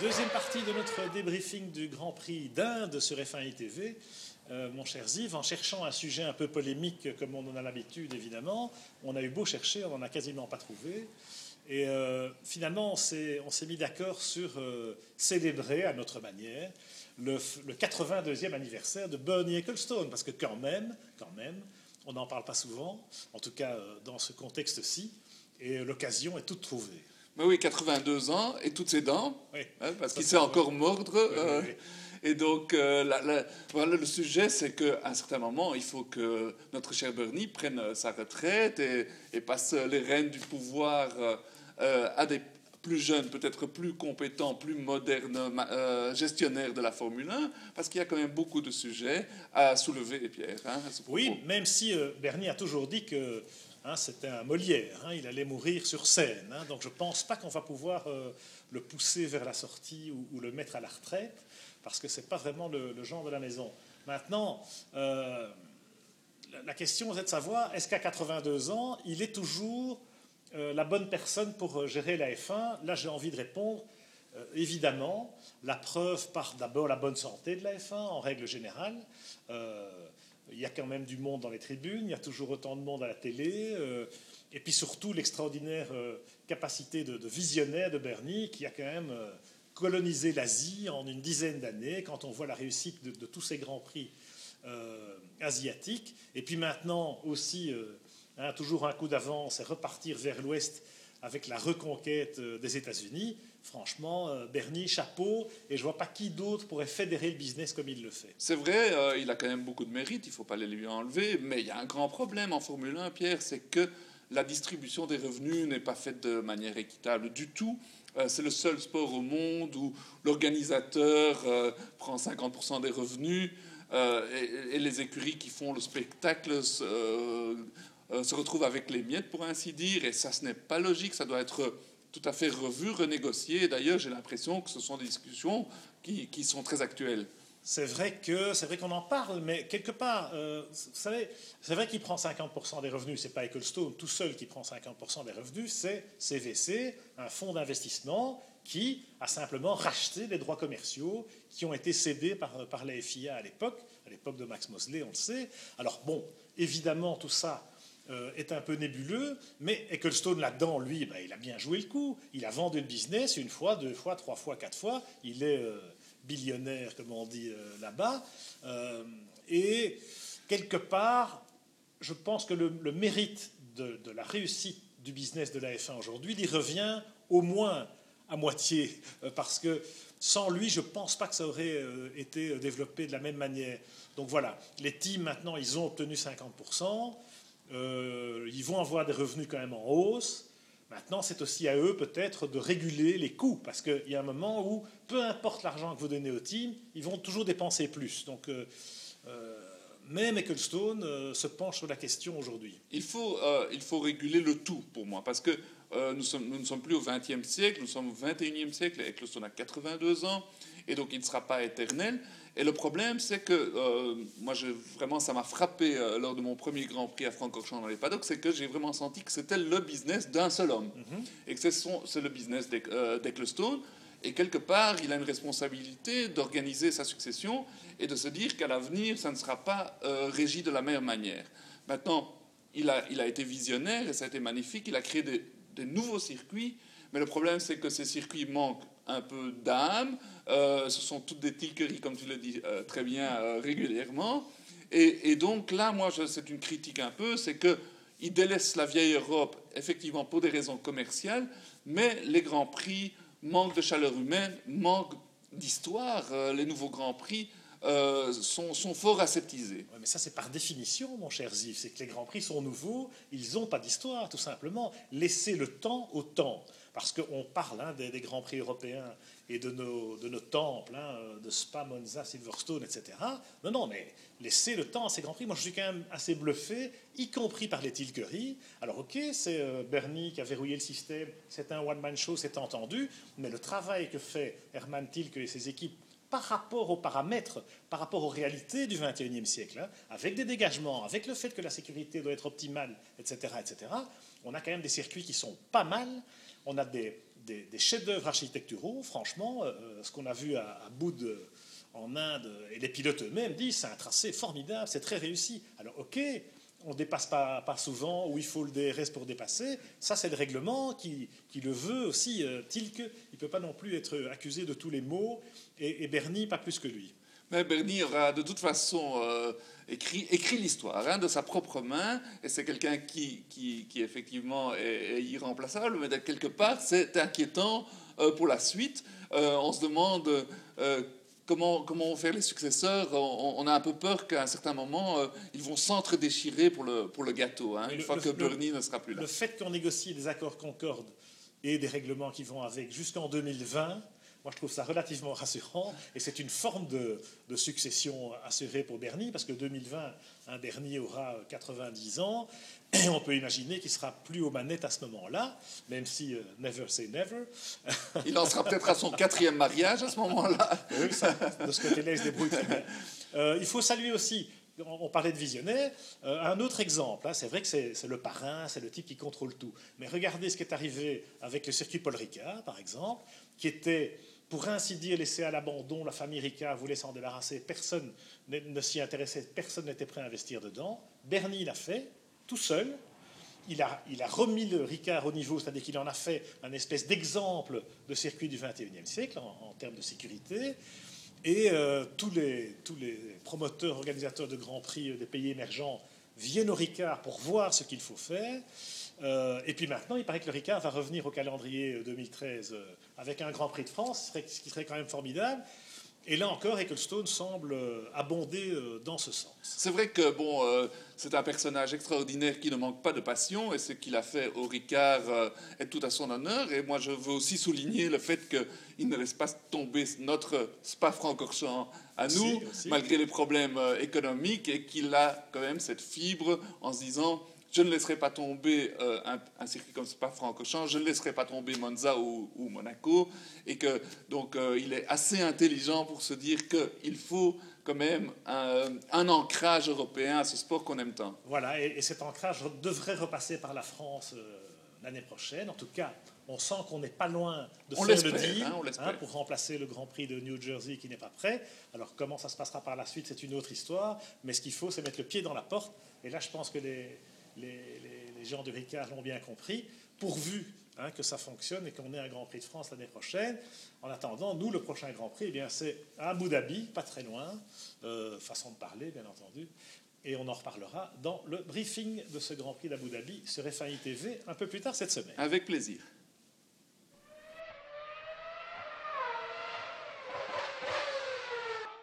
Deuxième partie de notre débriefing du Grand Prix d'Inde sur F1 ITV. Mon cher Ziv, en cherchant un sujet un peu polémique comme on en a l'habitude évidemment, on a eu beau chercher, on n'en a quasiment pas trouvé. Et finalement, on s'est mis d'accord sur célébrer à notre manière le 82e anniversaire de Bernie Ecclestone, parce que quand même, on n'en parle pas souvent, en tout cas dans ce contexte-ci, et l'occasion est toute trouvée. Mais oui, 82 ans et toutes ses dents, Oui, parce qu'il sait encore mordre. Oui, oui. Et donc, voilà, le sujet, c'est qu'à un certain moment, il faut que notre cher Bernie prenne sa retraite et passe les rênes du pouvoir à des plus jeunes, peut-être plus compétents, plus modernes gestionnaires de la Formule 1, parce qu'il y a quand même beaucoup de sujets à soulever, Pierre. À ce propos. Oui, même si Bernie a toujours dit que c'était un Molière, il allait mourir sur scène. Donc je ne pense pas qu'on va pouvoir le pousser vers la sortie ou le mettre à la retraite, parce que ce n'est pas vraiment le genre de la maison. Maintenant, la question est de savoir, est-ce qu'à 82 ans, il est toujours la bonne personne pour gérer la F1 ? Là, j'ai envie de répondre, évidemment. La preuve par d'abord la bonne santé de la F1, en règle générale. Il y a quand même du monde dans les tribunes, il y a toujours autant de monde à la télé, et puis surtout l'extraordinaire capacité de visionnaire de Bernie, qui a quand même colonisé l'Asie en une dizaine d'années, quand on voit la réussite de tous ces grands prix asiatiques. Et puis maintenant aussi, toujours un coup d'avance et repartir vers l'ouest avec la reconquête des États-Unis. Franchement, Bernie, chapeau, et je ne vois pas qui d'autre pourrait fédérer le business comme il le fait. C'est vrai, il a quand même beaucoup de mérite, il ne faut pas les lui enlever, mais il y a un grand problème en Formule 1, Pierre, c'est que la distribution des revenus n'est pas faite de manière équitable du tout. C'est le seul sport au monde où l'organisateur prend 50% des revenus et les écuries qui font le spectacle se retrouvent avec les miettes, pour ainsi dire, et ça, ce n'est pas logique, ça doit être tout à fait revu, renégocié. D'ailleurs, j'ai l'impression que ce sont des discussions qui sont très actuelles. C'est vrai qu'on en parle, mais quelque part, vous savez, c'est vrai qu'il prend 50% des revenus. C'est pas Ecclestone tout seul qui prend 50% des revenus, c'est CVC, un fonds d'investissement qui a simplement racheté les droits commerciaux qui ont été cédés par la FIA à l'époque de Max Mosley, on le sait. Alors bon, évidemment, tout ça est un peu nébuleux, mais Ecclestone là-dedans, lui, il a bien joué le coup. Il a vendu le business une fois, deux fois, trois fois, quatre fois. Il est billionnaire, comme on dit là-bas. Et quelque part, je pense que le mérite de la réussite du business de la F1 aujourd'hui, il revient au moins à moitié, parce que sans lui, je ne pense pas que ça aurait été développé de la même manière. Donc voilà, les teams maintenant, ils ont obtenu 50%. Ils vont avoir des revenus quand même en hausse. Maintenant, c'est aussi à eux peut-être de réguler les coûts, parce qu'il y a un moment où, peu importe l'argent que vous donnez au team, ils vont toujours dépenser plus. Donc, même Ecclestone se penche sur la question aujourd'hui. Il faut réguler le tout, pour moi, parce que nous ne sommes plus au XXe siècle, nous sommes au XXIe siècle, Ecclestone a 82 ans, et donc il ne sera pas éternel. Et le problème, c'est que moi, vraiment, ça m'a frappé lors de mon premier Grand Prix à Francorchamps dans les paddocks, c'est que j'ai vraiment senti que c'était le business d'un seul homme. Et que c'est le business d'Ecclestone. Et quelque part, il a une responsabilité d'organiser sa succession et de se dire qu'à l'avenir, ça ne sera pas régi de la même manière. Maintenant, il a été visionnaire et ça a été magnifique. Il a créé des nouveaux circuits. Mais le problème, c'est que ces circuits manquent un peu d'âme. Ce sont toutes des tilqueries, comme tu le dis très bien, régulièrement. Et donc là, moi, c'est une critique un peu, c'est qu'il délaisse la vieille Europe, effectivement, pour des raisons commerciales, mais les Grands Prix manquent de chaleur humaine, manquent d'histoire. Les nouveaux Grands Prix sont fort aseptisés. Ouais, mais ça, c'est par définition, mon cher Ziv. C'est que les Grands Prix sont nouveaux, ils n'ont pas d'histoire, tout simplement. Laissez le temps au temps. Parce qu'on parle des Grands Prix européens et de nos temples, de Spa, Monza, Silverstone, etc. Non, mais laissez le temps à ces Grands Prix. Moi, je suis quand même assez bluffé, y compris par les tilqueries. Alors, ok, c'est Bernie qui a verrouillé le système, c'est un one-man show, c'est entendu, mais le travail que fait Hermann Tilke et ses équipes par rapport aux paramètres, par rapport aux réalités du XXIe siècle, avec des dégagements, avec le fait que la sécurité doit être optimale, etc., on a quand même des circuits qui sont pas mal. On a des des chefs-d'œuvre architecturaux. Franchement, ce qu'on a vu à Boud en Inde, et les pilotes eux-mêmes disent c'est un tracé formidable, c'est très réussi. Alors ok, on ne dépasse pas souvent, ou il faut le DRS pour dépasser. Ça, c'est le règlement qui le veut aussi. Tilke, il ne peut pas non plus être accusé de tous les maux, et Bernie, pas plus que lui. Mais Bernie aura de toute façon écrit l'histoire de sa propre main, et c'est quelqu'un qui effectivement est irremplaçable, mais de quelque part, c'est inquiétant pour la suite. On se demande comment vont faire les successeurs. On a un peu peur qu'à un certain moment, ils vont s'entre-déchirer pour le gâteau, une fois que Bernie ne sera plus là. Le fait qu'on négocie des accords Concorde et des règlements qui vont avec jusqu'en 2020, moi, je trouve ça relativement rassurant, et c'est une forme de succession assurée pour Bernie, parce que 2020, Bernie aura 90 ans, et on peut imaginer qu'il sera plus aux manettes à ce moment-là, même si never say never. Il en sera peut-être à son 4e mariage à ce moment-là. Oui, ça, de ce côté-là, il se débrouille très bien. Il faut saluer aussi, on parlait de visionnaire, un autre exemple, c'est vrai que c'est le parrain, c'est le type qui contrôle tout, mais regardez ce qui est arrivé avec le circuit Paul Ricard, par exemple, qui était, pour ainsi dire, laissé à l'abandon. La famille Ricard voulait s'en débarrasser, personne ne s'y intéressait, personne n'était prêt à investir dedans. Bernie l'a fait, tout seul. Il a remis le Ricard au niveau, c'est-à-dire qu'il en a fait un espèce d'exemple de circuit du XXIe siècle en termes de sécurité. Et tous les promoteurs, organisateurs de Grands Prix des pays émergents viennent au Ricard pour voir ce qu'il faut faire. Et puis maintenant, il paraît que le Ricard va revenir au calendrier 2013 avec un Grand Prix de France, ce qui serait quand même formidable. Et là encore, Ecclestone semble abonder dans ce sens. C'est vrai que c'est un personnage extraordinaire qui ne manque pas de passion, et ce qu'il a fait au Ricard est tout à son honneur. Et moi, je veux aussi souligner le fait qu'il ne laisse pas tomber notre Spa-Francorchamps à nous, malgré les problèmes économiques, et qu'il a quand même cette fibre en se disant: je ne laisserai pas tomber un circuit comme Spa-Francorchamps, je ne laisserai pas tomber Monza ou Monaco, et que donc il est assez intelligent pour se dire qu'il faut quand même un ancrage européen à ce sport qu'on aime tant. Voilà, et cet ancrage devrait repasser par la France l'année prochaine. En tout cas, on sent qu'on n'est pas loin de faire le deal pour remplacer le Grand Prix de New Jersey qui n'est pas prêt. Alors comment ça se passera par la suite, c'est une autre histoire, mais ce qu'il faut, c'est mettre le pied dans la porte. Et là, je pense que les gens du Ricard l'ont bien compris, pourvu que ça fonctionne et qu'on ait un Grand Prix de France l'année prochaine. En attendant, nous, le prochain Grand Prix, c'est à Abu Dhabi, pas très loin, façon de parler, bien entendu, et on en reparlera dans le briefing de ce Grand Prix d'Abu Dhabi sur FAI TV un peu plus tard cette semaine. Avec plaisir.